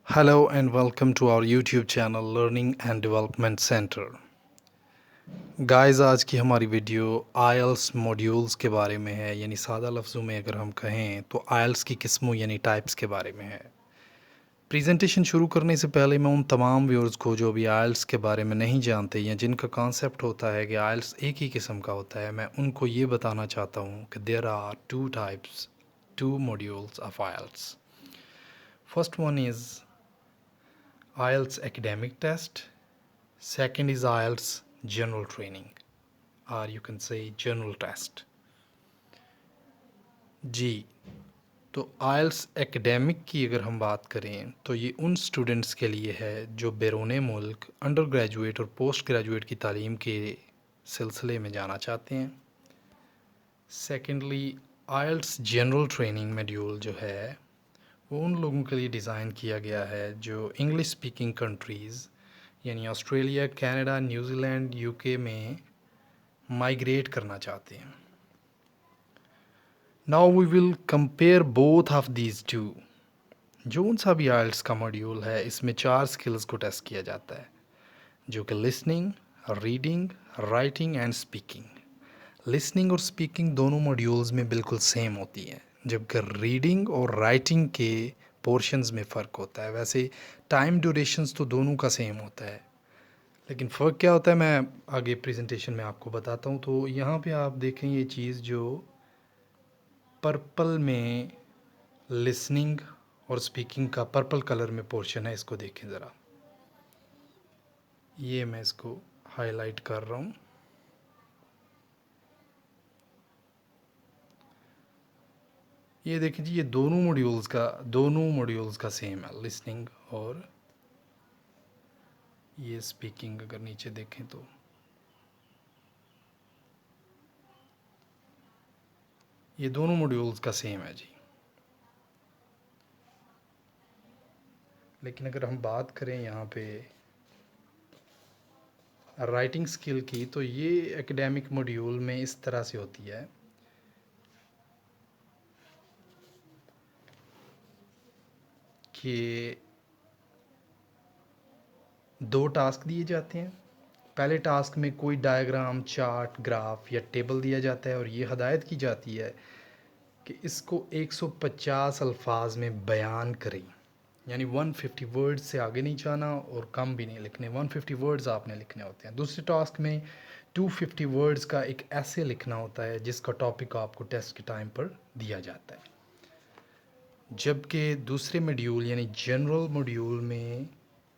Hello and welcome to our YouTube channel Learning and Development Center. Guys आज की हमारी video IELTS modules के बारे में है, यानी सादा लफ्ज़ों में अगर हम कहें तो आयल्स की किस्मों यानी टाइप्स के बारे में है। प्रेजेंटेशन शुरू करने से पहले मैं उन तमाम व्यूअर्स को जो भी आयल्स के बारे में नहीं जानते या जिनका कॉन्सेप्ट होता है कि आयल्स एक ही किस्म का होता है, मैं उनको ये बताना चाहता हूँ कि there are two types, two modules of IELTS. First one is IELTS academic test. Second is IELTS general training, or you can say general test. जी, तो IELTS एकेडमिक की अगर हम बात करें तो ये उन स्टूडेंट्स के लिए है जो बैरून मुल्क अंडर ग्रेजुएट और पोस्ट ग्रेजुएट की तालीम के सिलसिले में जाना चाहते हैं। Secondly IELTS general training module जो है वो उन लोगों के लिए डिज़ाइन किया गया है जो इंग्लिश स्पीकिंग कंट्रीज़ यानी ऑस्ट्रेलिया, कनाडा, न्यूजीलैंड, यूके में माइग्रेट करना चाहते हैं। Now we will compare both of these two. जो उन सा भी आइल्स का मॉड्यूल है, इसमें 4 स्किल्स को टेस्ट किया जाता है, जो कि listening, reading, writing and speaking. Listening और स्पीकिंग दोनों मॉड्यूल्स में बिल्कुल सेम होती है, जबकि रीडिंग और राइटिंग के पोर्शंस में फ़र्क होता है। वैसे टाइम ड्यूरेशंस तो दोनों का सेम होता है, लेकिन फ़र्क क्या होता है मैं आगे प्रेजेंटेशन में आपको बताता हूँ। तो यहाँ पे आप देखें ये चीज़ जो पर्पल में लिसनिंग और स्पीकिंग का पर्पल कलर में पोर्शन है, इसको देखें ज़रा। ये मैं इसको हाईलाइट कर रहा हूँ। ये देखें जी, ये दोनों मॉड्यूल्स का सेम है, लिसनिंग और ये स्पीकिंग। अगर नीचे देखें तो ये दोनों मॉड्यूल्स का सेम है जी। लेकिन अगर हम बात करें यहाँ पे राइटिंग स्किल की, तो ये एकेडमिक मॉड्यूल में इस तरह से होती है कि 2 टास्क दिए जाते हैं। पहले टास्क में कोई डायग्राम, चार्ट, ग्राफ या टेबल दिया जाता है और ये हदायत की जाती है कि इसको 150 अल्फाज में बयान करें, यानी 150 वर्ड्स से आगे नहीं जाना और कम भी नहीं लिखने, 150 वर्ड्स आपने लिखने होते हैं। दूसरे टास्क में 250 वर्ड्स का एक ऐसे लिखना होता है जिसका टॉपिक आपको टेस्ट के टाइम पर दिया जाता है। जबकि दूसरे मॉड्यूल यानी जनरल मॉड्यूल में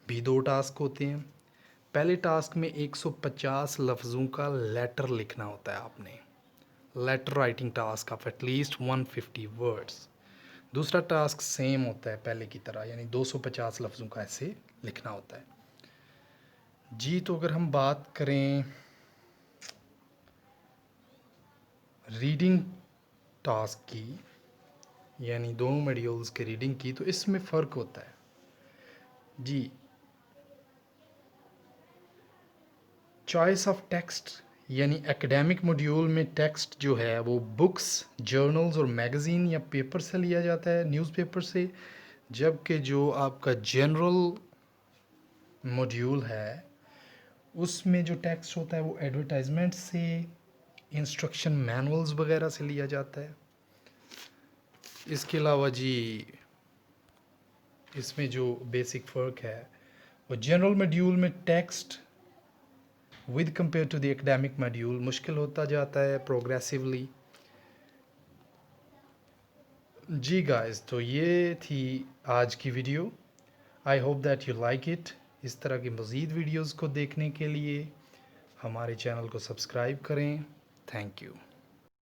भी 2 टास्क होते हैं। पहले टास्क में 150 लफ्ज़ों का लेटर लिखना होता है आपने, letter writing task of at least 150 words. दूसरा टास्क सेम होता है पहले की तरह, यानी 250 लफ्ज़ों का ऐसे लिखना होता है जी। तो अगर हम बात करें रीडिंग टास्क की, यानी दोनों मॉड्यूल्स के रीडिंग की, तो इसमें फ़र्क होता है जी। चॉइस ऑफ टेक्स्ट, यानी एकेडमिक मॉड्यूल में टेक्स्ट जो है वो बुक्स, जर्नल्स और मैगज़ीन या पेपर से लिया जाता है, न्यूज़पेपर से। जबकि जो आपका जनरल मॉड्यूल है उसमें जो टेक्स्ट होता है वो एडवर्टाइजमेंट से, इंस्ट्रक्शन मैनुअल्स वगैरह से लिया जाता है। इसके अलावा जी इसमें जो बेसिक फ़र्क है वो जनरल मॉड्यूल में text with compare to the academic module मुश्किल होता जाता है प्रोग्रेसिवली जी। गाइस, तो ये थी आज की video. I hope that you like it. इस तरह की मज़ीद वीडियोज़ को देखने के लिए हमारे चैनल को सब्सक्राइब करें। Thank you.